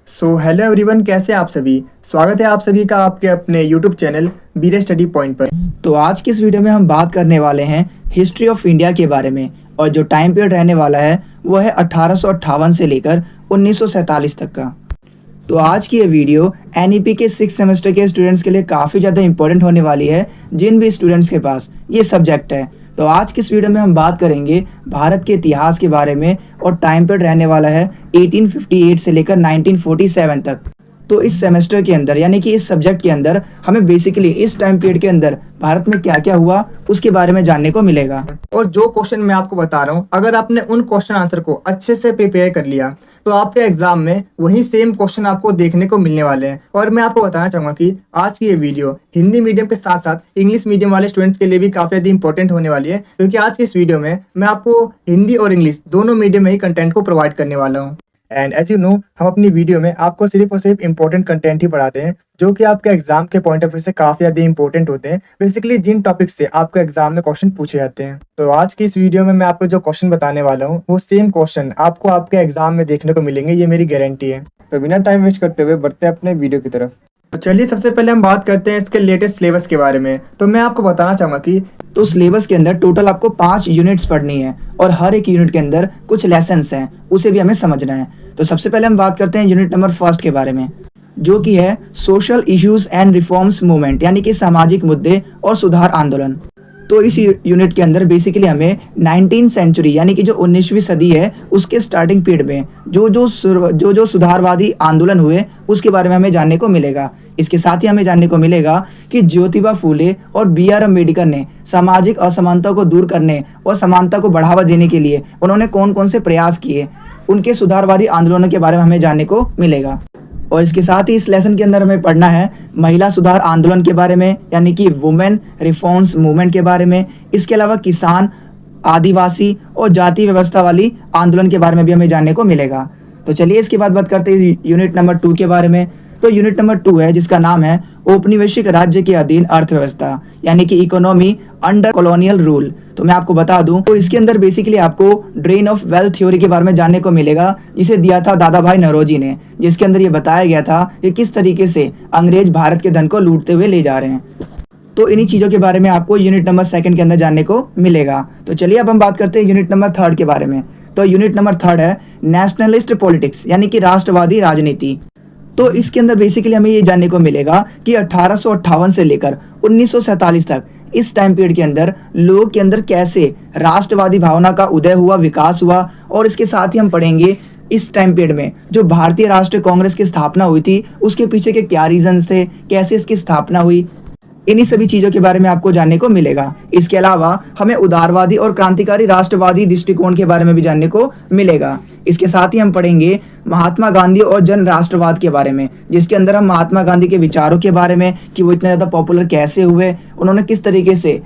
Hello everyone, कैसे हैं आप सभी। स्वागत है आप सभी का आपके अपने यूट्यूब चैनल बीरे स्टडी पॉइंट पर। तो आज की इस वीडियो में हम बात करने वाले हैं हिस्ट्री ऑफ इंडिया के बारे में, और जो टाइम पीरियड रहने वाला है वो है 1858 से लेकर 1947 तक का। तो आज की ये वीडियो एनईपी के 6th सेमेस्टर के स्टूडेंट्स के लिए काफ़ी ज़्यादा इंपॉर्टेंट होने वाली है, जिन भी स्टूडेंट्स के पास ये सब्जेक्ट है। तो आज की इस वीडियो में हम बात करेंगे भारत के इतिहास के बारे में, और टाइम पीरियड रहने वाला है 1858 से लेकर 1947 तक। तो इस सेमेस्टर के अंदर यानी कि इस सब्जेक्ट के अंदर हमें बेसिकली इस टाइम पीरियड के अंदर भारत में क्या क्या हुआ उसके बारे में जानने को मिलेगा। और जो क्वेश्चन मैं आपको बता रहा हूँ, अगर आपने उन क्वेश्चन आंसर को अच्छे से प्रिपेयर कर लिया तो आपके एग्जाम में वही सेम क्वेश्चन आपको देखने को मिलने वाले हैं। और मैं आपको बताना चाहूँगा कि आज की ये वीडियो हिंदी मीडियम के साथ साथ इंग्लिश मीडियम वाले स्टूडेंट्स के लिए भी काफ़ी ज़्यादा इंपॉर्टेंट होने वाली है, क्योंकि आज की इस वीडियो में मैं आपको हिंदी और इंग्लिश दोनों मीडियम में ही कंटेंट को प्रोवाइड करने वाला हूँ। एंड एज यू नो, हम अपनी वीडियो में आपको सिर्फ और सिर्फ इंपॉर्टेंट कंटेंट ही पढ़ाते हैं, जो कि आपके एग्जाम के पॉइंट ऑफ व्यू से काफ़ी ज़्यादा इंपॉर्टेंट होते हैं, बेसिकली जिन टॉपिक से आपके एग्जाम में क्वेश्चन पूछे जाते हैं। तो आज की इस वीडियो में मैं आपको जो क्वेश्चन बताने वाला हूँ वो सेम क्वेश्चन आपको आपके एग्जाम में देखने को मिलेंगे, ये मेरी गारंटी है। तो बिना टाइम वेस्ट करते हुए बढ़ते हैं अपने वीडियो की तरफ। तो चलिए सबसे पहले हम बात करते हैं इसके लेटेस्ट सिलेबस के बारे में। तो मैं आपको बताना चाहूँगा कि तो सिलेबस के अंदर टोटल आपको 5 यूनिट्स पढ़नी है, और हर एक यूनिट के अंदर कुछ लेसन्स हैं, उसे भी हमें समझना है। तो सबसे पहले हम बात करते हैं यूनिट नंबर 1 के बारे में, जो कि है social issues and reforms movement, यानी कि सामाजिक मुद्दे और सुधार आंदोलन। तो इस यूनिट के अंदर बेसिकली हमें 19th सेंचुरी यानी कि जो 19वीं सदी है उसके स्टार्टिंग पीरियड में जो सुधारवादी आंदोलन हुए उसके बारे में हमें जानने को मिलेगा। इसके साथ ही हमें जानने को मिलेगा कि ज्योतिबा फूले और BR अम्बेडकर ने सामाजिक असमानता को दूर करने और समानता को बढ़ावा देने के लिए उन्होंने कौन कौन से प्रयास किए, उनके सुधारवादी आंदोलनों के बारे में हमें जानने को मिलेगा। और इसके साथ ही इस लेसन के अंदर हमें पढ़ना है महिला सुधार आंदोलन के बारे में, यानी कि वुमेन रिफॉर्म्स मूवमेंट के बारे में। इसके अलावा किसान, आदिवासी और जाति व्यवस्था वाली आंदोलन के बारे में भी हमें जानने को मिलेगा। तो चलिए इसके बाद बात करते हैं यूनिट नंबर 2 के बारे में। तो यूनिट नंबर 2 है जिसका नाम है औपनिवेशिक राज्य के अधीन अर्थव्यवस्था, यानी कि इकोनॉमी अंडर कॉलोनियल रूल। तो मैं आपको बता दूं, तो इसके अंदर बेसिकली आपको ड्रेन ऑफ वेल्थ थ्योरी के बारे में जानने को मिलेगा, जिसे दिया था दादा भाई नौरोजी ने, जिसके अंदर ये बताया गया था कि किस तरीके से अंग्रेज भारत के धन को लूटते हुए ले जा रहे हैं। तो इन्हीं चीज़ों के बारे में आपको यूनिट नंबर 2 के अंदर जानने को मिलेगा। तो चलिए अब हम बात करते हैं यूनिट नंबर 3 के बारे में। तो यूनिट नंबर 3 है नेशनलिस्ट पॉलिटिक्स, यानी कि राष्ट्रवादी राजनीति। तो इसके अंदर बेसिकली हमें ये जानने को मिलेगा कि 1858 से लेकर 1947 तक इस टाइम पीरियड के अंदर लोगों के अंदर कैसे राष्ट्रवादी भावना का उदय हुआ, विकास हुआ। और इसके साथ ही हम पढ़ेंगे इस टाइम पीरियड में जो भारतीय राष्ट्रीय कांग्रेस की स्थापना हुई थी उसके पीछे के क्या रीजंस थे, कैसे इसकी स्थापना हुई, इन्हीं सभी चीज़ों के बारे में आपको जानने को मिलेगा। इसके अलावा हमें उदारवादी और क्रांतिकारी राष्ट्रवादी दृष्टिकोण के बारे में भी जानने को मिलेगा। इसके साथ ही हम पढ़ेंगे महात्मा गांधी और जन राष्ट्रवाद के बारे में, जिसके अंदर हम महात्मा गांधी के विचारों के बारे में कि वो इतने ज़्यादा पॉपुलर कैसे हुए, उन्होंने किस तरीके से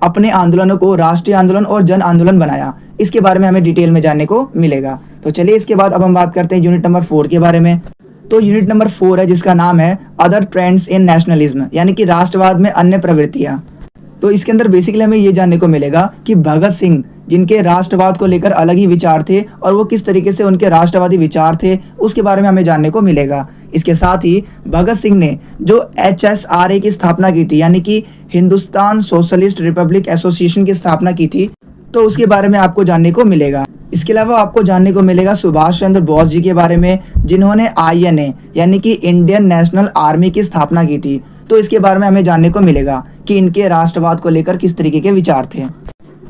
अपने आंदोलनों को राष्ट्रीय आंदोलन और जन आंदोलन बनाया, इसके बारे में हमें डिटेल में जानने को मिलेगा। तो चलिए इसके बाद अब हम बात करते हैं यूनिट नंबर 4 के बारे में। तो यूनिट नंबर 4 है जिसका नाम है अदर ट्रेंड्स इन नेशनलिज्म, यानी कि राष्ट्रवाद में अन्य प्रवृत्तियां। तो इसके अंदर बेसिकली हमें ये जानने को मिलेगा कि भगत सिंह, जिनके राष्ट्रवाद को लेकर अलग ही विचार थे, और वो किस तरीके से उनके राष्ट्रवादी विचार थे उसके बारे में हमें जानने को मिलेगा। इसके साथ ही भगत सिंह ने जो HSRA की स्थापना की थी, यानी कि हिंदुस्तान सोशलिस्ट रिपब्लिक एसोसिएशन की स्थापना की थी, तो उसके बारे में आपको जानने को मिलेगा। इसके अलावा आपको जानने को मिलेगा सुभाष चंद्र बोस जी के बारे में, जिन्होंने INA यानी कि इंडियन नेशनल आर्मी की स्थापना की थी। तो इसके बारे में हमें जानने को मिलेगा कि इनके राष्ट्रवाद को लेकर किस तरीके के विचार थे।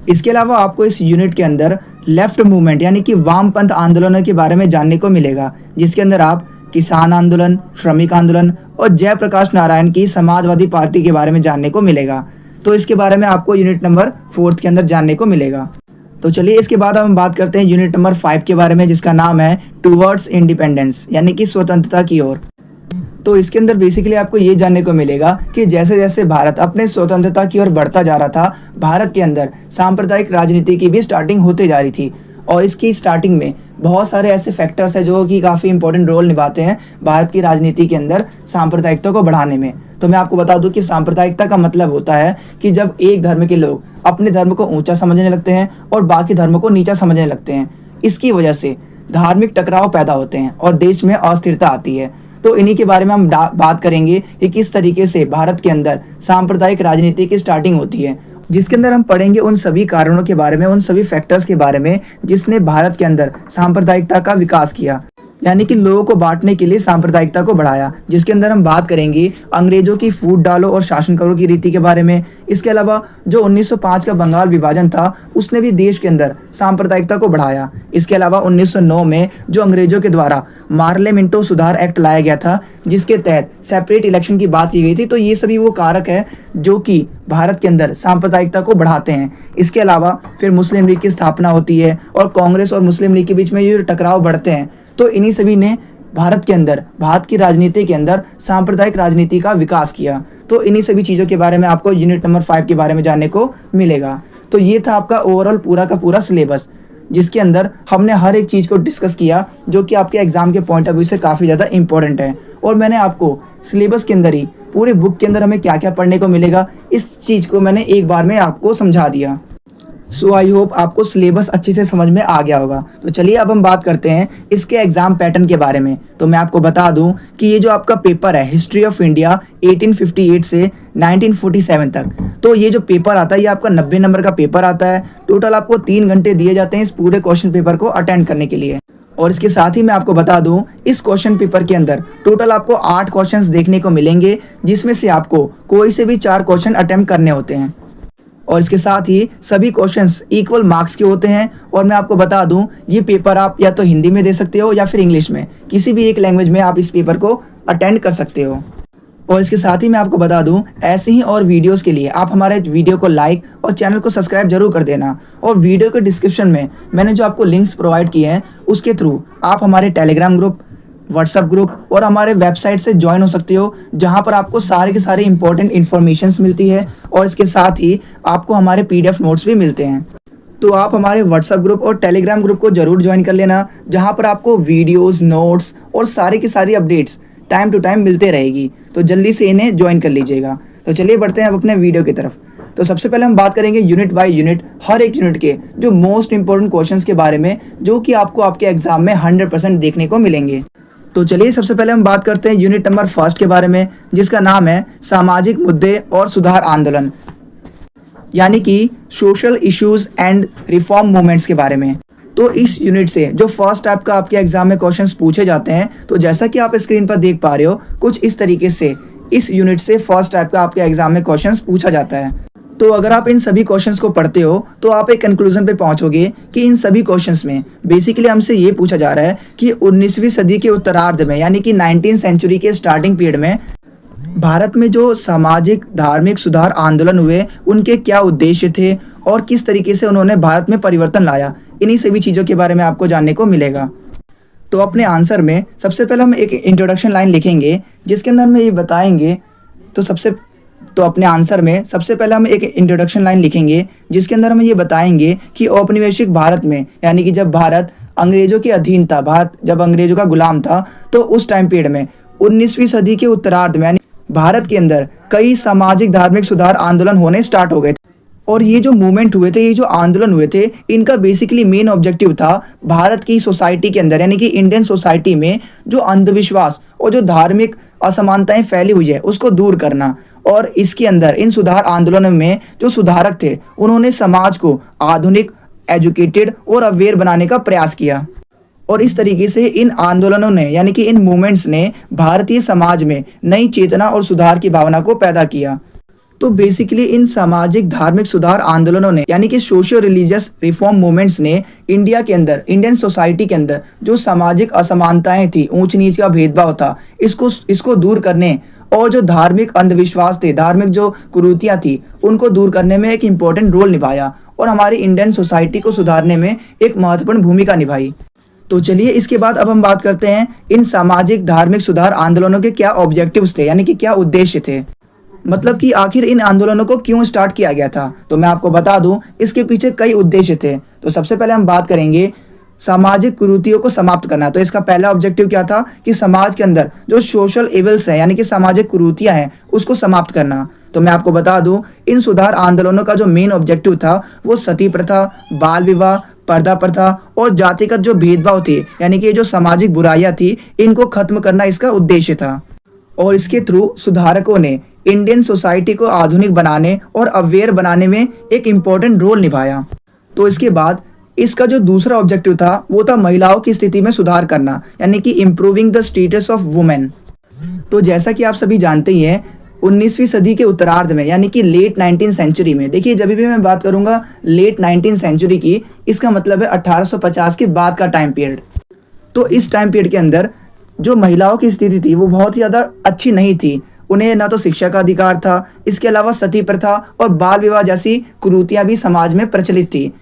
इसके अलावा आपको इस यूनिट के अंदर लेफ्ट मूवमेंट यानी कि वामपंथ आंदोलनों के बारे में जानने को मिलेगा, जिसके अंदर आप किसान आंदोलन, श्रमिक आंदोलन और जयप्रकाश नारायण की समाजवादी पार्टी के बारे में जानने को मिलेगा। तो इसके बारे में आपको यूनिट नंबर 4 के अंदर जानने को मिलेगा। तो चलिए इसके बाद हम बात करते हैं यूनिट नंबर 5 के बारे में, जिसका नाम है टुवर्ड्स इंडिपेंडेंस, यानी कि स्वतंत्रता की ओर। तो इसके अंदर बेसिकली आपको ये जानने को मिलेगा कि जैसे जैसे भारत अपने स्वतंत्रता की ओर बढ़ता जा रहा था, भारत के अंदर सांप्रदायिक राजनीति की भी स्टार्टिंग होते जा रही थी। और इसकी स्टार्टिंग में बहुत सारे ऐसे फैक्टर्स हैं जो कि काफ़ी इंपॉर्टेंट रोल निभाते हैं भारत की राजनीति के अंदर सांप्रदायिकता को बढ़ाने में। तो मैं आपको बता दूं कि सांप्रदायिकता का मतलब होता है कि जब एक धर्म के लोग अपने धर्म को ऊंचा समझने लगते हैं और बाकी धर्मों को नीचा समझने लगते हैं। इसकी वजह से धार्मिक टकराव पैदा होते हैं और देश में अस्थिरता आती है। तो इन्हीं के बारे में हम बात करेंगे कि किस तरीके से भारत के अंदर सांप्रदायिक राजनीति की स्टार्टिंग होती है, जिसके अंदर हम पढ़ेंगे उन सभी कारणों के बारे में, उन सभी फैक्टर्स के बारे में जिसने भारत के अंदर सांप्रदायिकता का विकास किया, यानी कि लोगों को बांटने के लिए सांप्रदायिकता को बढ़ाया। जिसके अंदर हम बात करेंगे अंग्रेजों की फूट डालो और शासन करो की रीति के बारे में। इसके अलावा जो 1905 का बंगाल विभाजन था उसने भी देश के अंदर सांप्रदायिकता को बढ़ाया। इसके अलावा 1909 में जो अंग्रेजों के द्वारा मार्लेमेंटो सुधार एक्ट लाया गया था, जिसके तहत सेपरेट इलेक्शन की बात की गई थी। तो ये सभी वो कारक है जो कि भारत के अंदर सांप्रदायिकता को बढ़ाते हैं। इसके अलावा फिर मुस्लिम लीग की स्थापना होती है और कांग्रेस और मुस्लिम लीग के बीच में ये टकराव बढ़ते हैं। तो इन्हीं सभी ने भारत के अंदर, भारत की राजनीति के अंदर सांप्रदायिक राजनीति का विकास किया। तो इन्हीं सभी चीज़ों के बारे में आपको यूनिट नंबर 5 के बारे में जानने को मिलेगा। तो ये था आपका ओवरऑल पूरा का पूरा सिलेबस, जिसके अंदर हमने हर एक चीज़ को डिस्कस किया जो कि आपके एग्जाम के पॉइंट ऑफ व्यू से काफ़ी ज़्यादा इंपॉर्टेंट है। और मैंने आपको सिलेबस के अंदर ही पूरे बुक के अंदर हमें क्या क्या पढ़ने को मिलेगा, इस चीज़ को मैंने एक बार में आपको समझा दिया। सो आई होप आपको सिलेबस अच्छे से समझ में आ गया होगा। तो चलिए अब हम बात करते हैं इसके एग्जाम पैटर्न के बारे में। तो मैं आपको बता दूं कि ये जो आपका पेपर है हिस्ट्री ऑफ इंडिया 1858 से 1947 तक, तो ये जो पेपर आता है ये आपका 90 नंबर का पेपर आता है। टोटल आपको 3 घंटे दिए जाते हैं इस पूरे क्वेश्चन पेपर को अटेंड करने के लिए। और इसके साथ ही मैं आपको बता दूं इस क्वेश्चन पेपर के अंदर टोटल आपको 8 क्वेश्चंस देखने को मिलेंगे, जिसमें से आपको कोई से भी 4 क्वेश्चन अटेम्प्ट करने होते हैं। और इसके साथ ही सभी क्वेश्चंस इक्वल मार्क्स के होते हैं। और मैं आपको बता दूं ये पेपर आप या तो हिंदी में दे सकते हो या फिर इंग्लिश में, किसी भी एक लैंग्वेज में आप इस पेपर को अटेंड कर सकते हो। और इसके साथ ही मैं आपको बता दूं ऐसे ही और वीडियोस के लिए आप हमारे वीडियो को लाइक और चैनल को सब्सक्राइब जरूर कर देना। और वीडियो के डिस्क्रिप्शन में मैंने जो आपको लिंक्स प्रोवाइड किए हैं उसके थ्रू आप हमारे टेलीग्राम ग्रुप, व्हाट्सएप ग्रुप और हमारे वेबसाइट से ज्वाइन हो सकते हो, जहां पर आपको सारे के सारे इंपॉर्टेंट इन्फॉर्मेशंस मिलती है। और इसके साथ ही आपको हमारे PDF नोट्स भी मिलते हैं। तो आप हमारे व्हाट्सएप ग्रुप और टेलीग्राम ग्रुप को जरूर ज्वाइन कर लेना, जहां पर आपको वीडियोस, नोट्स और सारी की सारी अपडेट्स टाइम टू टाइम मिलते रहेगी। तो जल्दी से इन्हें ज्वाइन कर लीजिएगा। तो चलिए बढ़ते हैं अब अपने वीडियो की तरफ। तो सबसे पहले हम बात करेंगे यूनिट बाय यूनिट, हर एक यूनिट के जो मोस्ट इंपॉर्टेंट क्वेश्चंस के बारे में, जो कि आपको आपके एग्जाम में 100% देखने को मिलेंगे। तो चलिए सबसे पहले हम बात करते हैं यूनिट नंबर 1 के बारे में, जिसका नाम है सामाजिक मुद्दे और सुधार आंदोलन, यानी कि social issues and reform movements के बारे में। तो इस यूनिट से जो फर्स्ट टाइप का आपके एग्जाम में क्वेश्चंस पूछे जाते हैं, तो जैसा कि आप स्क्रीन पर देख पा रहे हो, कुछ इस तरीके से इस यूनिट से फर्स्ट टाइप का आपके एग्जाम में क्वेश्चंस पूछा जाता है। तो अगर आप इन सभी क्वेश्चंस को पढ़ते हो तो आप एक कंक्लूजन पे पहुंचोगे कि इन सभी क्वेश्चंस में बेसिकली हमसे ये पूछा जा रहा है कि 19वीं सदी के उत्तरार्ध में, यानी कि 19th सेंचुरी के स्टार्टिंग पीरियड में भारत में जो सामाजिक धार्मिक सुधार आंदोलन हुए उनके क्या उद्देश्य थे और किस तरीके से उन्होंने भारत में परिवर्तन लाया। इन्हीं सभी चीज़ों के बारे में आपको जानने को मिलेगा। तो अपने आंसर में सबसे पहले हम एक इंट्रोडक्शन लाइन लिखेंगे, जिसके अंदर हम ये बताएंगे। तो अपने आंसर में सबसे पहले हम एक इंट्रोडक्शन लाइन लिखेंगे, जिसके अंदर हम ये बताएंगे कि औपनिवेशिक भारत में, यानी कि जब भारत अंग्रेजों के अधीन था, भारत जब अंग्रेजों का गुलाम था, तो उस टाइम पीरियड में 19वीं सदी के उत्तरार्ध में, यानी भारत के अंदर कई सामाजिक धार्मिक सुधार आंदोलन होने स्टार्ट हो गए थे। और ये जो मूवमेंट हुए थे, ये जो आंदोलन हुए थे, इनका बेसिकली मेन ऑब्जेक्टिव था भारत की सोसाइटी के अंदर, यानी कि इंडियन सोसाइटी में जो अंधविश्वास और जो धार्मिक असमानताएं फैली हुई है उसको दूर करना। और इसके अंदर इन सुधार आंदोलनों में जो सुधारक थे उन्होंने समाज को आधुनिक, एजुकेटेड और अवेयर बनाने का प्रयास किया। और इस तरीके से इन आंदोलनों ने, यानी कि इन मूवमेंट्स ने भारतीय समाज में नई चेतना और सुधार की भावना को पैदा किया। तो बेसिकली इन सामाजिक धार्मिक सुधार आंदोलनों ने, यानी कि सोशियो रिलीजियस रिफॉर्म मूवमेंट्स ने इंडिया के अंदर, इंडियन सोसाइटी के अंदर जो सामाजिक असमानताएं थी, ऊंच नीच का भेदभाव था, इसको दूर करने और जो धार्मिक अंधविश्वास थे, धार्मिक जो कुरीतियां थी, उनको दूर करने में एक इम्पोर्टेंट रोल निभाया और हमारी इंडियन सोसाइटी को सुधारने में एक महत्वपूर्ण भूमिका निभाई। तो चलिए इसके बाद अब हम बात करते हैं इन सामाजिक धार्मिक सुधार आंदोलनों के क्या ऑब्जेक्टिव्स थे, यानी कि क्या उद्देश्य थे, मतलब कि आखिर इन आंदोलनों को क्यों स्टार्ट किया गया था। तो मैं आपको बता दूं इसके पीछे कई उद्देश्य थे। तो सबसे पहले हम बात करेंगे सामाजिक कुरीतियों को समाप्त करना। तो इसका पहला ऑब्जेक्टिव क्या था कि समाज के अंदर जो सोशल इविल्स है, यानी कि सामाजिक कुरीतियां हैं, उसको समाप्त करना। तो मैं आपको बता दूं इन सुधार आंदोलनों का जो मेन ऑब्जेक्टिव था वो सती प्रथा, बाल विवाह, पर्दा प्रथा और जातिगत जो भेदभाव थे, यानी कि जो सामाजिक बुराइयां थी, इनको खत्म करना इसका उद्देश्य था। और इसके थ्रू सुधारकों ने इंडियन सोसाइटी को आधुनिक बनाने और अवेयर बनाने में एक इम्पोर्टेंट रोल निभाया। तो इसके बाद इसका जो दूसरा ऑब्जेक्टिव था वो था महिलाओं की स्थिति में सुधार करना, यानी कि improving the status of women. तो जैसा कि आप सभी जानते ही हैं, 19वीं सदी के उत्तरार्ध में, यानी कि लेट 19th सेंचुरी में, देखिए जब भी मैं बात करूंगा लेट 19th सेंचुरी की, इसका मतलब है 1850 के बाद का टाइम पीरियड। तो इस टाइम पीरियड के अंदर जो महिलाओं की स्थिति थी वो बहुत ही ज़्यादा अच्छी नहीं थी। उन्हें ना तो शिक्षा का अधिकार था, इसके अलावा सती प्रथा और बाल विवाह जैसी कुरीतियाँ भी समाज में प्रचलित थी।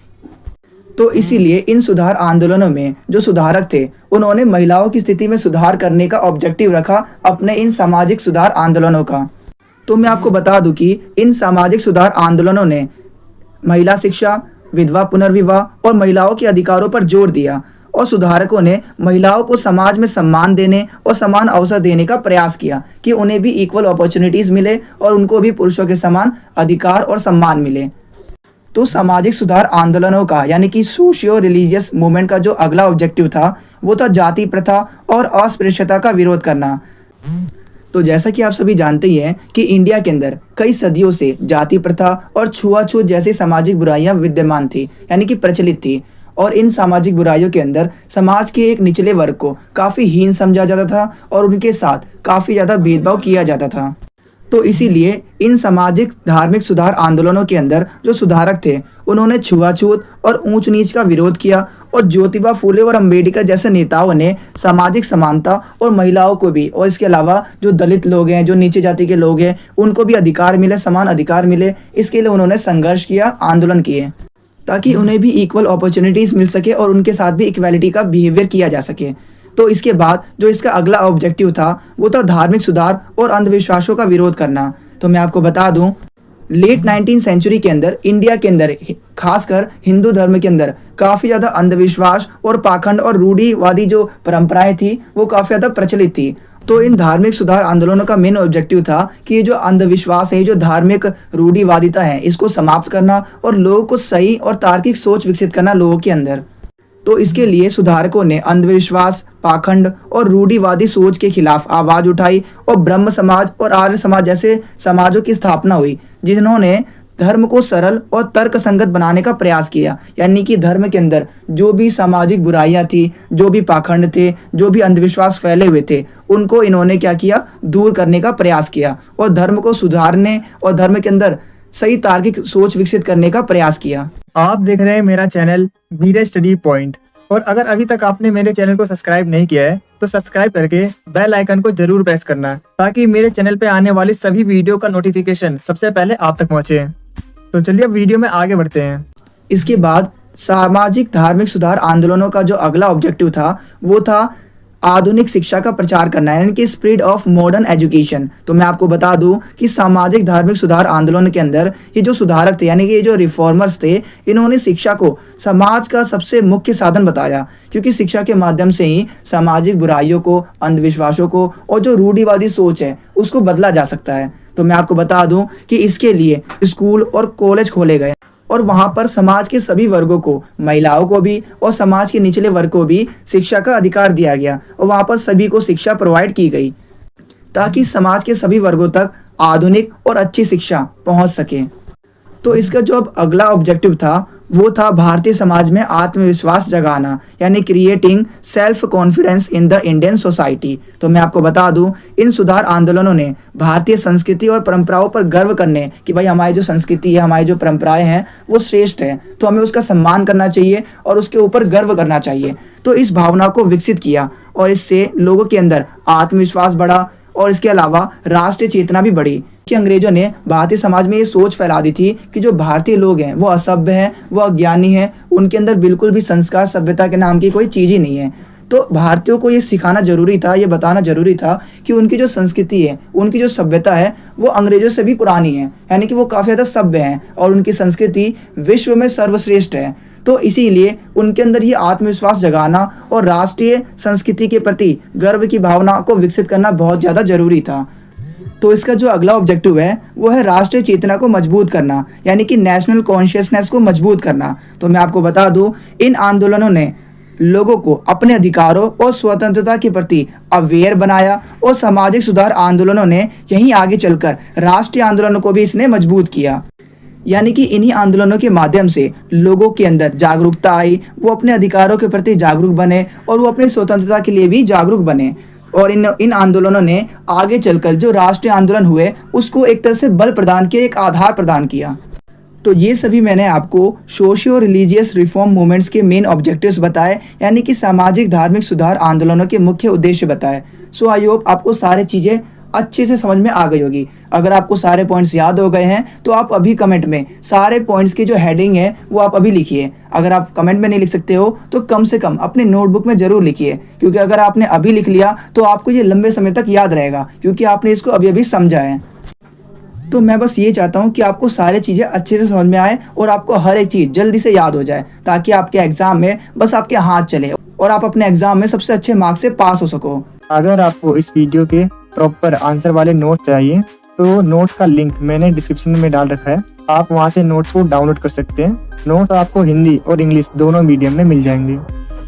तो इसीलिए इन सुधार आंदोलनों में जो सुधारक थे, उन्होंने महिलाओं की स्थिति में सुधार करने का ऑब्जेक्टिव रखा अपने इन सामाजिक सुधार आंदोलनों का। तो मैं आपको बता दूं कि इन सामाजिक सुधार आंदोलनों ने महिला शिक्षा, विधवा पुनर्विवाह और महिलाओं के अधिकारों पर जोर दिया, और सुधारकों ने महिलाओं को समाज में सम्मान देने और समान अवसर देने का प्रयास किया कि उन्हें भी इक्वल अपॉर्चुनिटीज़ मिले और उनको भी पुरुषों के समान अधिकार और सम्मान मिले। तो सामाजिक सुधार आंदोलनों का, यानी कि सोशियो रिलीजियस मूवमेंट का जो अगला ऑब्जेक्टिव था वो था जाति प्रथा और अस्पृश्यता का विरोध करना। तो जैसा कि आप सभी जानते ही हैं कि इंडिया के अंदर कई सदियों से जाति प्रथा और छुआछूत जैसी सामाजिक बुराइयां विद्यमान थी, यानी कि प्रचलित थी। और इन सामाजिक बुराइयों के अंदर समाज के एक निचले वर्ग को काफ़ी हीन समझा जाता था और उनके साथ काफ़ी ज़्यादा भेदभाव किया जाता था। तो इसीलिए इन सामाजिक धार्मिक सुधार आंदोलनों के अंदर जो सुधारक थे, उन्होंने छुआछूत और ऊंच नीच का विरोध किया, और ज्योतिबा फूले और अंबेडकर जैसे नेताओं ने सामाजिक समानता और महिलाओं को भी, और इसके अलावा जो दलित लोग हैं, जो नीचे जाति के लोग हैं, उनको भी अधिकार मिले, समान अधिकार मिले, इसके लिए उन्होंने संघर्ष किया, आंदोलन किए, ताकि उन्हें भी इक्वल अपॉर्चुनिटीज़ मिल सके और उनके साथ भी इक्वालिटी का बिहेवियर किया जा सके। तो इसके बाद जो इसका अगला ऑब्जेक्टिव था वो था धार्मिक सुधार और अंधविश्वासों का विरोध करना। तो मैं आपको बता दूं, लेट 19th सेंचुरी के अंदर इंडिया के अंदर, खासकर हिंदू धर्म के अंदर, काफ़ी ज़्यादा अंधविश्वास और पाखंड और रूढ़िवादी जो परंपराएं थी वो काफ़ी ज़्यादा प्रचलित थी। तो इन धार्मिक सुधार आंदोलनों का मेन ऑब्जेक्टिव था कि ये जो अंधविश्वास है, जो धार्मिक रूढ़िवादिता है, इसको समाप्त करना और लोगों को सही और तार्किक सोच विकसित करना लोगों के अंदर। तो इसके लिए सुधारकों ने अंधविश्वास, पाखंड और रूढ़िवादी सोच के खिलाफ आवाज़ उठाई और ब्रह्म समाज और आर्य समाज जैसे समाजों की स्थापना हुई, जिन्होंने धर्म को सरल और तर्क संगत बनाने का प्रयास किया। यानी कि धर्म के अंदर जो भी सामाजिक बुराइयां थी, जो भी पाखंड थे, जो भी अंधविश्वास फैले हुए थे, उनको इन्होंने क्या किया, दूर करने का प्रयास किया और धर्म को सुधारने और धर्म के अंदर सही तार्किक सोच विकसित करने का प्रयास किया। आप देख रहे हैं मेरा चैनल वीरे स्टडी पॉइंट, और अगर अभी तक आपने मेरे चैनल को सब्सक्राइब नहीं किया है तो सब्सक्राइब करके बेल आइकन को जरूर प्रेस करना, ताकि मेरे चैनल पे आने वाली सभी वीडियो का नोटिफिकेशन सबसे पहले आप तक पहुंचे। तो चलिए अब वीडियो में आगे बढ़ते हैं। इसके बाद सामाजिक धार्मिक सुधार आंदोलनों का जो अगला ऑब्जेक्टिव था वो था आधुनिक शिक्षा का प्रचार करना, यानी कि स्प्रेड ऑफ मॉडर्न एजुकेशन। तो मैं आपको बता दूं कि सामाजिक धार्मिक सुधार आंदोलन के अंदर ये जो सुधारक थे, यानी कि ये जो रिफॉर्मर्स थे, इन्होंने शिक्षा को समाज का सबसे मुख्य साधन बताया, क्योंकि शिक्षा के माध्यम से ही सामाजिक बुराइयों को, अंधविश्वासों को और जो रूढ़िवादी सोच है उसको बदला जा सकता है। तो मैं आपको बता दूं कि इसके लिए स्कूल और कॉलेज खोले गए और वहाँ पर समाज के सभी वर्गों को, महिलाओं को भी और समाज के निचले वर्ग को भी शिक्षा का अधिकार दिया गया, और वहाँ पर सभी को शिक्षा प्रोवाइड की गई ताकि समाज के सभी वर्गों तक आधुनिक और अच्छी शिक्षा पहुँच सके। तो इसका जो अब अगला ऑब्जेक्टिव था वो था भारतीय समाज में आत्मविश्वास जगाना, यानी creating self confidence in the Indian society. तो मैं आपको बता दूं, इन सुधार आंदोलनों ने भारतीय संस्कृति और परंपराओं पर गर्व करने कि भाई हमारी जो संस्कृति है, हमारी जो परंपराएं हैं वो श्रेष्ठ है, तो हमें उसका सम्मान करना चाहिए और उसके ऊपर गर्व करना चाहिए। तो इस भावना को विकसित किया और इससे लोगों के अंदर आत्मविश्वास बढ़ा और इसके अलावा राष्ट्रीय चेतना भी बढ़ी। कि अंग्रेजों ने भारतीय समाज में ये सोच फैला दी थी कि जो भारतीय लोग हैं वो असभ्य हैं, वो अज्ञानी हैं, उनके अंदर बिल्कुल भी संस्कार, सभ्यता के नाम की कोई चीज़ ही नहीं है। तो भारतीयों को ये सिखाना जरूरी था, ये बताना जरूरी था कि उनकी जो संस्कृति है, उनकी जो सभ्यता है वो अंग्रेजों से भी पुरानी है, यानी कि वो काफ़ी ज़्यादा सभ्य हैं और उनकी संस्कृति विश्व में सर्वश्रेष्ठ है। तो इसीलिए उनके अंदर ये आत्मविश्वास जगाना और राष्ट्रीय संस्कृति के प्रति गर्व की भावना को विकसित करना बहुत ज़्यादा जरूरी था। तो इसका जो अगला ऑब्जेक्टिव है वो है राष्ट्रीय चेतना को मजबूत करना, यानी कि नेशनल कॉन्शियसनेस को मजबूत करना। तो मैं आपको बता दूं, इन आंदोलनों ने लोगों को अपने अधिकारों और स्वतंत्रता के प्रति अवेयर बनाया और सामाजिक सुधार आंदोलनों ने यहीं आगे चलकर राष्ट्रीय आंदोलनों को भी इसने मजबूत किया। यानी कि इन्हीं आंदोलनों के माध्यम से लोगों के अंदर जागरूकता आई, वो अपने अधिकारों के प्रति जागरूक बने और वो अपनी स्वतंत्रता के लिए भी जागरूक बने। और इन आंदोलनों ने आगे चलकर जो राष्ट्रीय आंदोलन हुए उसको एक तरह से बल प्रदान किया, एक आधार प्रदान किया। तो ये सभी मैंने आपको सोशियो रिलीजियस रिफॉर्म मूवमेंट्स के मेन ऑब्जेक्टिव्स बताए, यानी कि सामाजिक धार्मिक सुधार आंदोलनों के मुख्य उद्देश्य बताए। सो आई होप आपको सारी चीज़ें अच्छे से समझ में आ गई होगी। अगर आपको सारे पॉइंट्स याद हो गए हैं तो आप अभी कमेंट में सारे पॉइंट्स की जो हेडिंग है वो आप अभी लिखिए। अगर आप कमेंट में नहीं लिख सकते हो तो कम से कम अपने नोटबुक में ज़रूर लिखिए, क्योंकि अगर आपने अभी लिख लिया तो आपको ये लंबे समय तक याद रहेगा, क्योंकि आपने इसको अभी अभी समझा है। तो मैं बस ये चाहता हूँ कि आपको सारी चीज़ें अच्छे से समझ में आए और आपको हर एक चीज़ जल्दी से याद हो जाए, ताकि आपके एग्ज़ाम में बस आपके हाथ चले और आप अपने एग्ज़ाम में सबसे अच्छे मार्क्स से पास हो सको। अगर आपको इस वीडियो के प्रॉपर आंसर वाले नोट चाहिए तो नोट का लिंक मैंने डिस्क्रिप्शन में डाल रखा है, आप वहां से नोट्स को डाउनलोड कर सकते हैं। नोट आपको हिंदी और इंग्लिश दोनों मीडियम में मिल जाएंगे।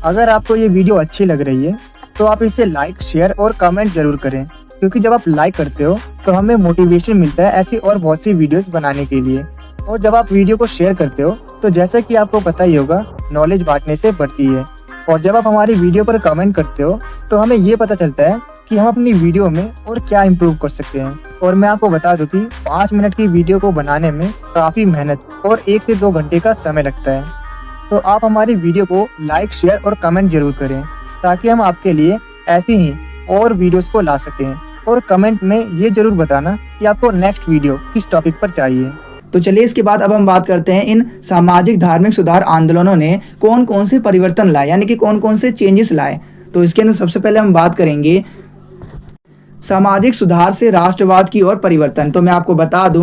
अगर आपको ये वीडियो अच्छी लग रही है तो आप इसे लाइक, शेयर और कमेंट जरूर करें, क्योंकि जब आप लाइक करते हो तो हमें मोटिवेशन मिलता है ऐसी और बहुत सी वीडियोस बनाने के लिए। और जब आप वीडियो को शेयर करते हो तो जैसा कि आपको पता ही होगा, नॉलेज बांटने से बढ़ती है। और जब आप हमारी वीडियो पर कमेंट करते हो तो हमें ये पता चलता है कि हम अपनी वीडियो में और क्या इम्प्रूव कर सकते हैं। और मैं आपको बता दूं कि 5 मिनट की वीडियो को बनाने में काफ़ी मेहनत और 1 से 2 घंटे का समय लगता है। तो आप हमारी वीडियो को लाइक, शेयर और कमेंट जरूर करें, ताकि हम आपके लिए ऐसी ही और वीडियोस को ला सकें। और कमेंट में ये जरूर बताना कि आपको नेक्स्ट वीडियो किस टॉपिक पर चाहिए। तो चलिए इसके बाद अब हम बात करते हैं इन सामाजिक धार्मिक सुधार आंदोलनों ने कौन कौन से परिवर्तन लाए, यानी कि कौन कौन से चेंजेस लाए। तो इसके अंदर सबसे पहले हम बात करेंगे सामाजिक सुधार से राष्ट्रवाद की ओर परिवर्तन। तो मैं आपको बता दूं,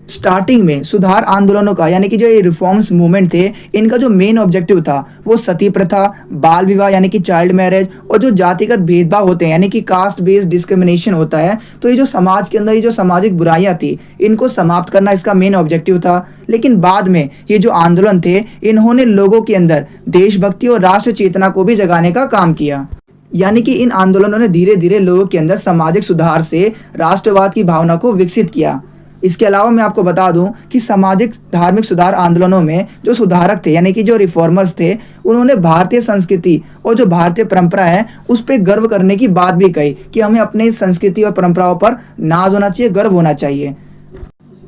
स्टार्टिंग में सुधार आंदोलनों का, यानी कि जो ये रिफॉर्म्स मूवमेंट थे, इनका जो मेन ऑब्जेक्टिव था वो सती प्रथा, बाल विवाह यानी कि चाइल्ड मैरिज, और जो जातिगत भेदभाव होते हैं यानी कि कास्ट बेस्ड डिस्क्रिमिनेशन होता है, तो ये जो समाज के अंदर ये जो सामाजिक बुराइयां थी इनको समाप्त करना इसका मेन ऑब्जेक्टिव था। लेकिन बाद में ये जो आंदोलन थे, इन्होंने लोगों के अंदर देशभक्ति और राष्ट्र चेतना को भी जगाने का काम किया। यानी कि इन आंदोलनों ने धीरे धीरे लोगों के अंदर सामाजिक सुधार से राष्ट्रवाद की भावना को विकसित किया। इसके अलावा मैं आपको बता दूं कि सामाजिक धार्मिक सुधार आंदोलनों में जो सुधारक थे, यानी कि जो रिफॉर्मर्स थे, उन्होंने भारतीय संस्कृति और जो भारतीय परंपरा है उस पर गर्व करने की बात भी कही कि हमें अपने संस्कृति और परंपराओं पर नाज होना चाहिए, गर्व होना चाहिए।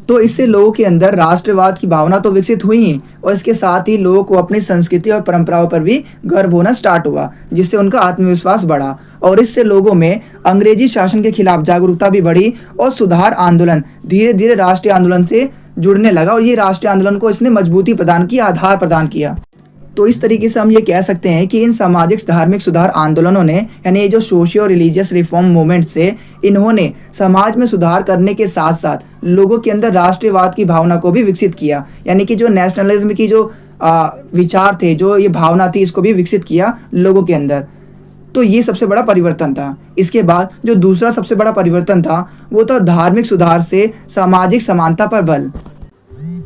तो इससे लोगों के अंदर राष्ट्रवाद की भावना तो विकसित हुई ही, और इसके साथ ही लोगों को अपनी संस्कृति और परंपराओं पर भी गर्व होना स्टार्ट हुआ, जिससे उनका आत्मविश्वास बढ़ा। और इससे लोगों में अंग्रेजी शासन के खिलाफ जागरूकता भी बढ़ी और सुधार आंदोलन धीरे धीरे राष्ट्रीय आंदोलन से जुड़ने लगा, और ये राष्ट्रीय आंदोलन को इसने मजबूती प्रदान की, आधार प्रदान किया। तो इस तरीके से हम ये कह सकते हैं कि इन सामाजिक धार्मिक सुधार आंदोलनों ने, यानी ये जो सोशियो रिलीजियस रिफॉर्म मूवमेंट से, इन्होंने समाज में सुधार करने के साथ साथ लोगों के अंदर राष्ट्रवाद की भावना को भी विकसित किया। यानी कि जो नेशनलिज्म की जो विचार थे, जो ये भावना थी, इसको भी विकसित किया लोगों के अंदर। तो ये सबसे बड़ा परिवर्तन था। इसके बाद जो दूसरा सबसे बड़ा परिवर्तन था वो था धार्मिक सुधार से सामाजिक समानता पर बल।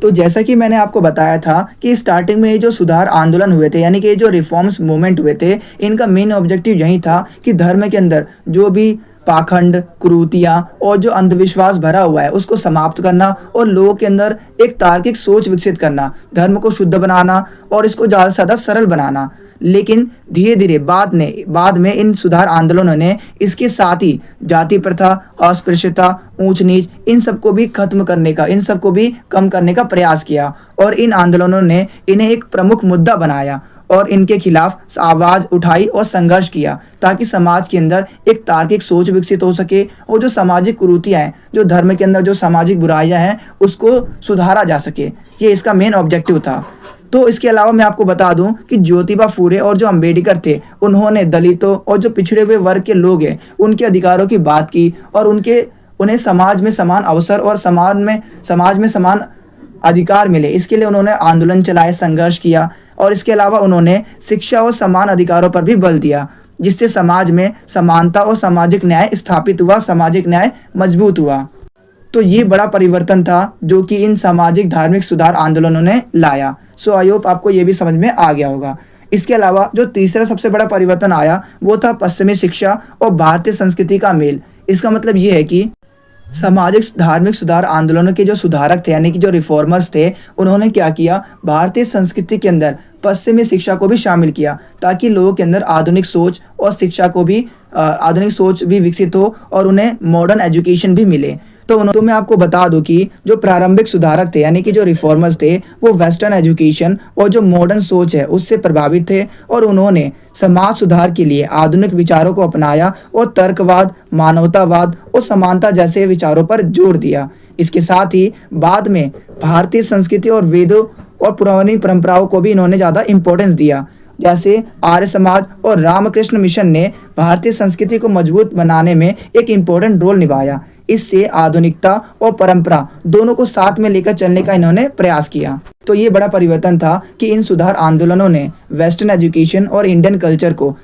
तो जैसा कि मैंने आपको बताया था कि स्टार्टिंग में ये जो सुधार आंदोलन हुए थे, यानी कि ये जो रिफॉर्म्स मूवमेंट हुए थे, इनका मेन ऑब्जेक्टिव यही था कि धर्म के अंदर जो भी पाखंड, कुरीतियाँ और जो अंधविश्वास भरा हुआ है उसको समाप्त करना और लोगों के अंदर एक तार्किक सोच विकसित करना, धर्म को शुद्ध बनाना और इसको ज़्यादा से ज़्यादा सरल बनाना। लेकिन धीरे धीरे बाद में इन सुधार आंदोलनों ने इसके साथ ही जाति प्रथा, अस्पृश्यता, ऊंच नीच, इन सबको भी खत्म करने का, इन सबको भी कम करने का प्रयास किया। और इन आंदोलनों ने इन्हें एक प्रमुख मुद्दा बनाया और इनके खिलाफ आवाज़ उठाई और संघर्ष किया, ताकि समाज के अंदर एक तार्किक सोच विकसित हो सके और जो सामाजिक कुरीतियाँ हैं, जो धर्म के अंदर जो सामाजिक बुराइयाँ हैं, उसको सुधारा जा सके। ये इसका मेन ऑब्जेक्टिव था। तो इसके अलावा मैं आपको बता दूं कि ज्योतिबा फूले और जो अंबेडकर थे, उन्होंने दलितों और जो पिछड़े हुए वर्ग के लोग हैं उनके अधिकारों की बात की और उन्हें समाज में समान अवसर और समाज में समान अधिकार मिले, इसके लिए उन्होंने आंदोलन चलाए, संघर्ष किया। और इसके अलावा उन्होंने शिक्षा और समान अधिकारों पर भी बल दिया, जिससे समाज में समानता और सामाजिक न्याय स्थापित हुआ, सामाजिक न्याय मजबूत हुआ। तो ये बड़ा परिवर्तन था जो कि इन सामाजिक धार्मिक सुधार आंदोलनों ने लाया। सो आई होप आपको ये भी समझ में आ गया होगा। इसके अलावा जो तीसरा सबसे बड़ा परिवर्तन आया वो था पश्चिमी शिक्षा और भारतीय संस्कृति का मेल। इसका मतलब ये है कि सामाजिक धार्मिक सुधार आंदोलनों के जो सुधारक थे यानी कि जो रिफॉर्मर्स थे, उन्होंने क्या किया, भारतीय संस्कृति के अंदर पश्चिमी शिक्षा को भी शामिल किया ताकि लोगों के अंदर आधुनिक सोच और शिक्षा को भी आधुनिक सोच भी विकसित हो और उन्हें मॉडर्न एजुकेशन भी मिले। तो मैं आपको बता दूं कि जो प्रारंभिक सुधारक थे यानी कि जो रिफॉर्मर्स थे वो वेस्टर्न एजुकेशन और जो मॉडर्न सोच है उससे प्रभावित थे और उन्होंने समाज सुधार के लिए आधुनिक विचारों को अपनाया और तर्कवाद, मानवतावाद और समानता जैसे विचारों पर जोर दिया। इसके साथ ही बाद में भारतीय संस्कृति और वेदों और पुरानी परंपराओं को भी इन्होंने ज़्यादा इम्पोर्टेंस दिया। जैसे आर्य समाज और रामकृष्ण मिशन ने भारतीय संस्कृति को मजबूत बनाने में एक इम्पोर्टेंट रोल निभाया। इससे आधुनिकता और परंपरा दोनों को साथ में लेकर चलने का इन्होंने प्रयास किया। तो ये बड़ा परिवर्तन था कि इन सुधार आंदोलनों ने वेस्टर्न एजुकेशन और इंडियन कल्चर को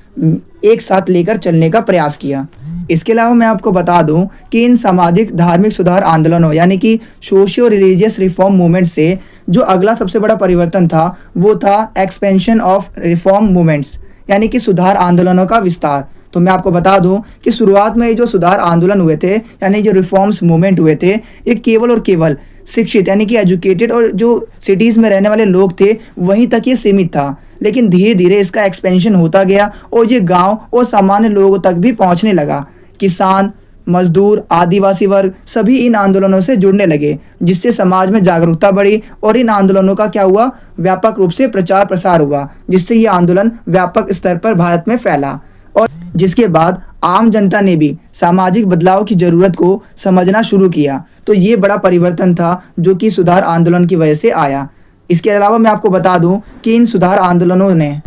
एक साथ लेकर चलने का प्रयास किया। इसके अलावा मैं आपको बता दूं कि इन सामाजिक धार्मिक सुधार आंदोलनों यानी कि सोशियो रिलीजियस रिफॉर्म मूवमेंट से जो अगला सबसे बड़ा परिवर्तन था वो था एक्सपेंशन ऑफ रिफॉर्म मूवमेंट्स यानी कि सुधार आंदोलनों का विस्तार। तो मैं आपको बता दूं कि शुरुआत में ये जो सुधार आंदोलन हुए थे यानी जो रिफॉर्म्स मूवमेंट हुए थे, ये केवल और केवल शिक्षित यानी कि एजुकेटेड और जो सिटीज़ में रहने वाले लोग थे वहीं तक ये सीमित था। लेकिन धीरे धीरे इसका एक्सपेंशन होता गया और ये गांव और सामान्य लोगों तक भी पहुंचने लगा। किसान, मजदूर, आदिवासी वर्ग सभी इन आंदोलनों से जुड़ने लगे, जिससे समाज में जागरूकता बढ़ी और इन आंदोलनों का क्या हुआ, व्यापक रूप से प्रचार प्रसार हुआ, जिससे ये आंदोलन व्यापक स्तर पर भारत में फैला। और जिसके बाद आम जनता ने भी सामाजिक बदलाव की ज़रूरत को समझना शुरू किया। तो ये बड़ा परिवर्तन था जो कि सुधार आंदोलन की वजह से आया। इसके अलावा मैं आपको बता दूं कि इन सुधार आंदोलनों ने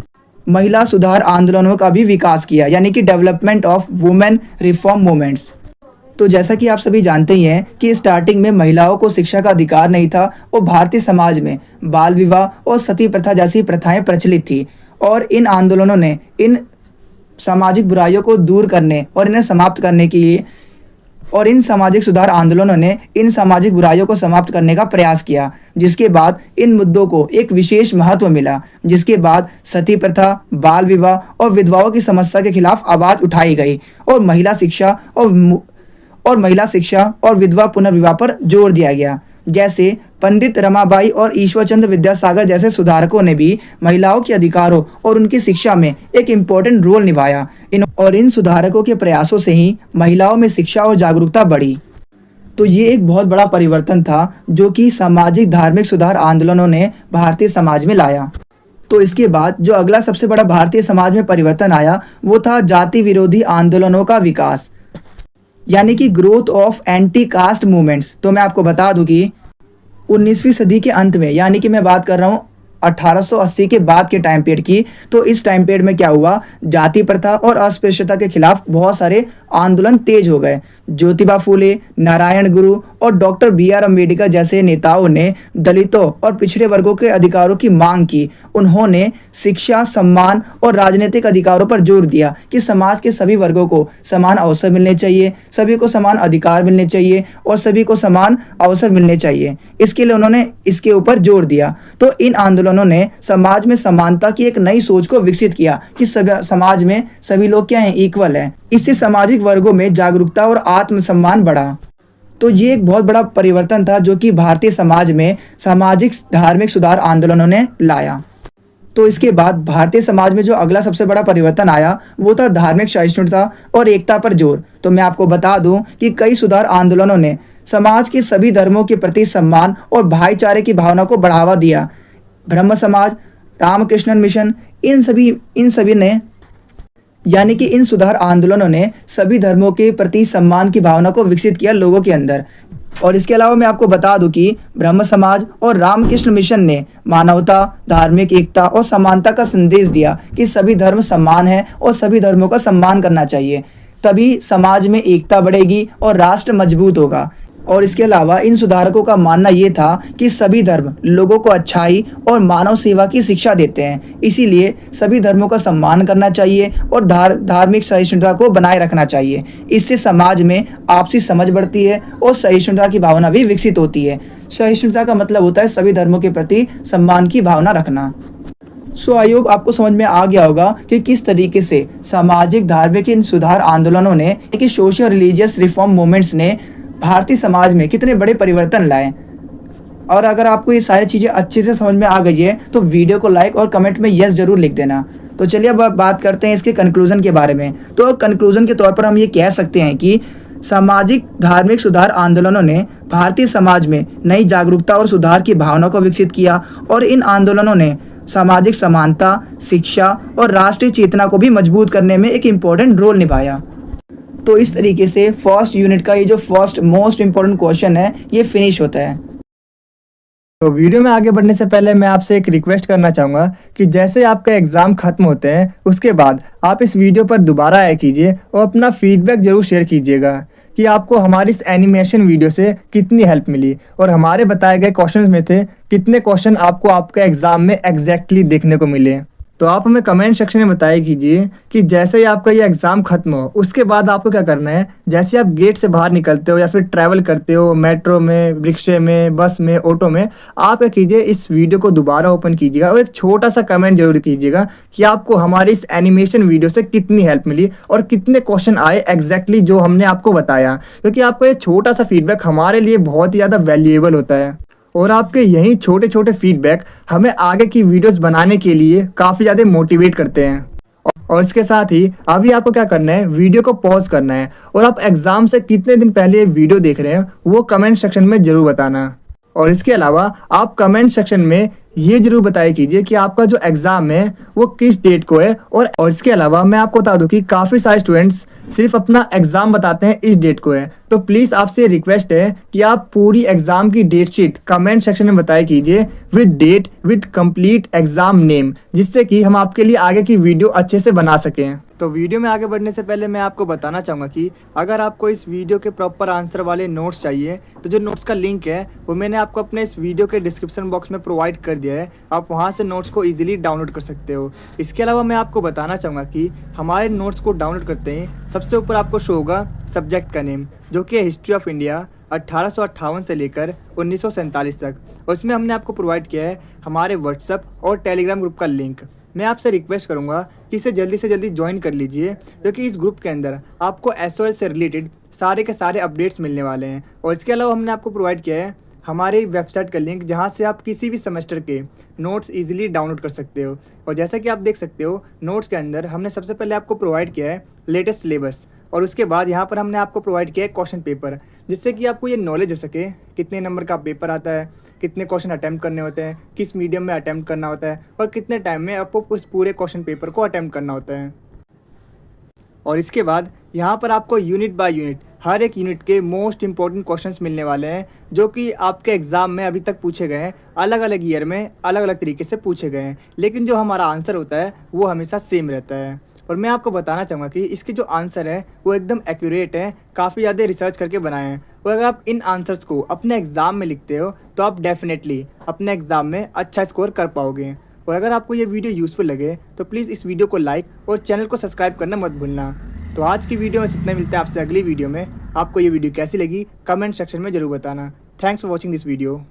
महिला सुधार आंदोलनों का भी विकास किया यानी कि development of women reform movements. तो जैसा कि आप सभी जानते ही हैं कि स्टार्टिंग में महिलाओं को शिक्षा का अधिकार नहीं था और भारतीय समाज में बाल विवाह और सती प्रथा जैसी प्रथाएं प्रचलित थी। और इन आंदोलनों ने इन सामाजिक बुराइयों को दूर करने और इन्हें समाप्त करने के लिए और इन सामाजिक सुधार आंदोलनों ने इन सामाजिक बुराइयों को समाप्त करने का प्रयास किया, जिसके बाद इन मुद्दों को एक विशेष महत्व मिला। जिसके बाद सती प्रथा, बाल विवाह और विधवाओं की समस्या के खिलाफ आवाज़ उठाई गई और महिला शिक्षा और विधवा पुनर्विवाह पर जोर दिया गया। जैसे पंडित रमाबाई और ईश्वरचंद्र विद्यासागर जैसे सुधारकों ने भी महिलाओं के अधिकारों और उनकी शिक्षा में एक इम्पोर्टेंट रोल निभाया। इन सुधारकों के प्रयासों से ही महिलाओं में शिक्षा और जागरूकता बढ़ी। तो ये एक बहुत बड़ा परिवर्तन था जो कि सामाजिक धार्मिक सुधार आंदोलनों ने भारतीय समाज में लाया। तो इसके बाद जो अगला सबसे बड़ा भारतीय समाज में परिवर्तन आया वो था जाति विरोधी आंदोलनों का विकास यानी कि growth of anti cast movements. तो मैं आपको बता दूं कि 19वीं सदी के अंत में यानी कि मैं बात कर रहा हूँ 1880 के बाद के टाइम पीरियड की, तो इस टाइम पीरियड में क्या हुआ, जाति प्रथा और अस्पृश्यता के खिलाफ बहुत सारे आंदोलन तेज हो गए। ज्योतिबा फूले, नारायण गुरु और डॉक्टर BR अम्बेडकर जैसे नेताओं ने दलितों और पिछड़े वर्गों के अधिकारों की मांग की। उन्होंने शिक्षा, सम्मान और राजनीतिक अधिकारों पर जोर दिया कि समाज के सभी वर्गों को समान अवसर मिलने चाहिए, सभी को समान अधिकार मिलने चाहिए और सभी को समान अवसर मिलने चाहिए। इसके लिए उन्होंने इसके ऊपर जोर दिया। तो इन आंदोलनों ने समाज में समानता की एक नई सोच को विकसित किया कि समाज में सभी लोग क्या हैं, इक्वल हैं। इससे सामाजिक वर्गों में जागरूकता और आत्मसम्मान बढ़ा। तो ये एक बहुत बड़ा परिवर्तन था जो कि भारतीय समाज में सामाजिक धार्मिक सुधार आंदोलनों ने लाया। तो इसके बाद भारतीय समाज में जो अगला सबसे बड़ा परिवर्तन आया वो था धार्मिक सहिष्णुता और एकता पर जोर। तो मैं आपको बता दूं कि कई सुधार आंदोलनों ने समाज के सभी धर्मों के प्रति सम्मान और भाईचारे की भावना को बढ़ावा दिया। ब्रह्म समाज, रामकृष्ण मिशन, इन सभी ने यानी कि इन सुधार आंदोलनों ने सभी धर्मों के प्रति सम्मान की भावना को विकसित किया लोगों के अंदर। और इसके अलावा मैं आपको बता दूं कि ब्रह्म समाज और रामकृष्ण मिशन ने मानवता, धार्मिक एकता और समानता का संदेश दिया कि सभी धर्म समान हैं और सभी धर्मों का सम्मान करना चाहिए। तभी समाज में एकता बढ़ेगी और राष्ट्र मजबूत होगा। और इसके अलावा इन सुधारकों का मानना ये था कि सभी धर्म लोगों को अच्छाई और मानव सेवा की शिक्षा देते हैं, इसीलिए सभी धर्मों का सम्मान करना चाहिए और धार्मिक सहिष्णुता को बनाए रखना चाहिए। इससे समाज में आपसी समझ बढ़ती है और सहिष्णुता की भावना भी विकसित होती है। सहिष्णुता का मतलब होता है सभी धर्मों के प्रति सम्मान की भावना रखना। सो आई होप आपको समझ में आ गया होगा कि किस तरीके से सामाजिक धार्मिक इन सुधार आंदोलनों ने कि सोशल रिलीजियस रिफॉर्म मूवमेंट्स ने भारतीय समाज में कितने बड़े परिवर्तन लाए। और अगर आपको ये सारी चीज़ें अच्छे से समझ में आ गई है तो वीडियो को लाइक और कमेंट में यस जरूर लिख देना। तो चलिए अब बात करते हैं इसके कंक्लूजन के बारे में। तो कंक्लूजन के तौर पर हम ये कह सकते हैं कि सामाजिक धार्मिक सुधार आंदोलनों ने भारतीय समाज में नई जागरूकता और सुधार की भावना को विकसित किया और इन आंदोलनों ने सामाजिक समानता, शिक्षा और राष्ट्रीय चेतना को भी मजबूत करने में एक इम्पोर्टेंट रोल निभाया। तो इस तरीके से फर्स्ट यूनिट का ये जो फर्स्ट मोस्ट इम्पोर्टेंट क्वेश्चन है ये फिनिश होता है। तो वीडियो में आगे बढ़ने से पहले मैं आपसे एक रिक्वेस्ट करना चाहूँगा कि जैसे आपका एग्ज़ाम ख़त्म होते हैं उसके बाद आप इस वीडियो पर दोबारा आया कीजिए और अपना फीडबैक ज़रूर शेयर कीजिएगा कि आपको हमारी इस एनिमेशन वीडियो से कितनी हेल्प मिली और हमारे बताए गए क्वेश्चंस में थे कितने क्वेश्चन आपको आपके एग्ज़ाम में एग्जैक्टली देखने को मिले। तो आप हमें कमेंट सेक्शन में बताया कीजिए कि जैसे ही आपका ये एग्ज़ाम ख़त्म हो उसके बाद आपको क्या करना है। जैसे आप गेट से बाहर निकलते हो या फिर ट्रैवल करते हो मेट्रो में, रिक्शे में, बस में, ऑटो में, आप क्या कीजिए इस वीडियो को दोबारा ओपन कीजिएगा और एक छोटा सा कमेंट जरूर कीजिएगा कि आपको हमारी इस एनिमेशन वीडियो से कितनी हेल्प मिली और कितने क्वेश्चन आए एग्जैक्टली जो हमने आपको बताया। क्योंकि आपका ये छोटा सा फीडबैक हमारे लिए बहुत ही ज़्यादा वैल्यूएबल होता है और आपके यही छोटे छोटे फीडबैक हमें आगे की वीडियोस बनाने के लिए काफ़ी ज़्यादा मोटिवेट करते हैं। और इसके साथ ही अभी आपको क्या करना है, वीडियो को पॉज करना है और आप एग्ज़ाम से कितने दिन पहले ये वीडियो देख रहे हैं वो कमेंट सेक्शन में ज़रूर बताना। और इसके अलावा आप कमेंट सेक्शन में ये जरूर बताया कीजिए कि आपका जो एग्ज़ाम है वो किस डेट को है। और इसके अलावा मैं आपको बता दूं कि काफ़ी सारे स्टूडेंट्स सिर्फ अपना एग्ज़ाम बताते हैं इस डेट को है। तो प्लीज़ आपसे रिक्वेस्ट है कि आप पूरी एग्ज़ाम की डेट शीट कमेंट सेक्शन में बताया कीजिए with date with complete exam name, जिससे कि हम आपके लिए आगे की वीडियो अच्छे से बना सकें। तो वीडियो में आगे बढ़ने से पहले मैं आपको बताना चाहूँगा कि अगर आपको इस वीडियो के प्रॉपर आंसर वाले नोट्स चाहिए तो जो नोट्स का लिंक है वो मैंने आपको अपने इस वीडियो के डिस्क्रिप्शन बॉक्स में प्रोवाइड कर दिया है। आप वहाँ से नोट्स को ईजिली डाउनलोड कर सकते हो। इसके अलावा मैं आपको बताना चाहूँगा कि हमारे नोट्स को डाउनलोड करते ही सबसे ऊपर आपको शो होगा सब्जेक्ट का नेम, जो कि है हिस्ट्री ऑफ इंडिया 1858 से लेकर 1947 तक। और इसमें हमने आपको प्रोवाइड किया है हमारे व्हाट्सएप और टेलीग्राम ग्रुप का लिंक। मैं आपसे रिक्वेस्ट करूंगा कि इसे जल्दी से जल्दी ज्वाइन कर लीजिए, क्योंकि इस ग्रुप के अंदर आपको SOL से रिलेटेड सारे के सारे अपडेट्स मिलने वाले हैं। और इसके अलावा हमने आपको प्रोवाइड किया है हमारे वेबसाइट का लिंक, जहां से आप किसी भी सेमेस्टर के नोट्स इजीली डाउनलोड कर सकते हो। और जैसा कि आप देख सकते हो नोट्स के अंदर हमने सबसे पहले आपको प्रोवाइड किया है लेटेस्ट सिलेबस, और उसके बाद यहाँ पर हमने आपको प्रोवाइड किया है क्वेश्चन पेपर, जिससे कि आपको ये नॉलेज हो सके कितने नंबर का पेपर आता है, कितने क्वेश्चन अटैम्प्ट करने होते हैं, किस मीडियम में अटैम्प्ट करना होता है और कितने टाइम में आपको उस पूरे क्वेश्चन पेपर को अटैम्प्ट करना होता है। और इसके बाद यहाँ पर आपको यूनिट बाय यूनिट हर एक यूनिट के मोस्ट इंपॉर्टेंट क्वेश्चंस मिलने वाले हैं, जो कि आपके एग्ज़ाम में अभी तक पूछे गए हैं। अलग अलग ईयर में अलग अलग तरीके से पूछे गए हैं, लेकिन जो हमारा आंसर होता है वो हमेशा सेम रहता है। और मैं आपको बताना चाहूँगा कि इसके जो आंसर है वो एकदम एक्यूरेट है, काफ़ी ज़्यादा रिसर्च करके बनाए हैं। और अगर आप इन आंसर्स को अपने एग्ज़ाम में लिखते हो तो आप डेफिनेटली अपने एग्ज़ाम में अच्छा स्कोर कर पाओगे। और अगर आपको ये वीडियो यूज़फुल लगे तो प्लीज़ इस वीडियो को लाइक और चैनल को सब्सक्राइब करना मत भूलना। तो आज की वीडियो में इतना मिलते हैं आपसे अगली वीडियो में। आपको ये वीडियो कैसी लगी कमेंट सेक्शन में ज़रूर बताना। Thanks for watching this video.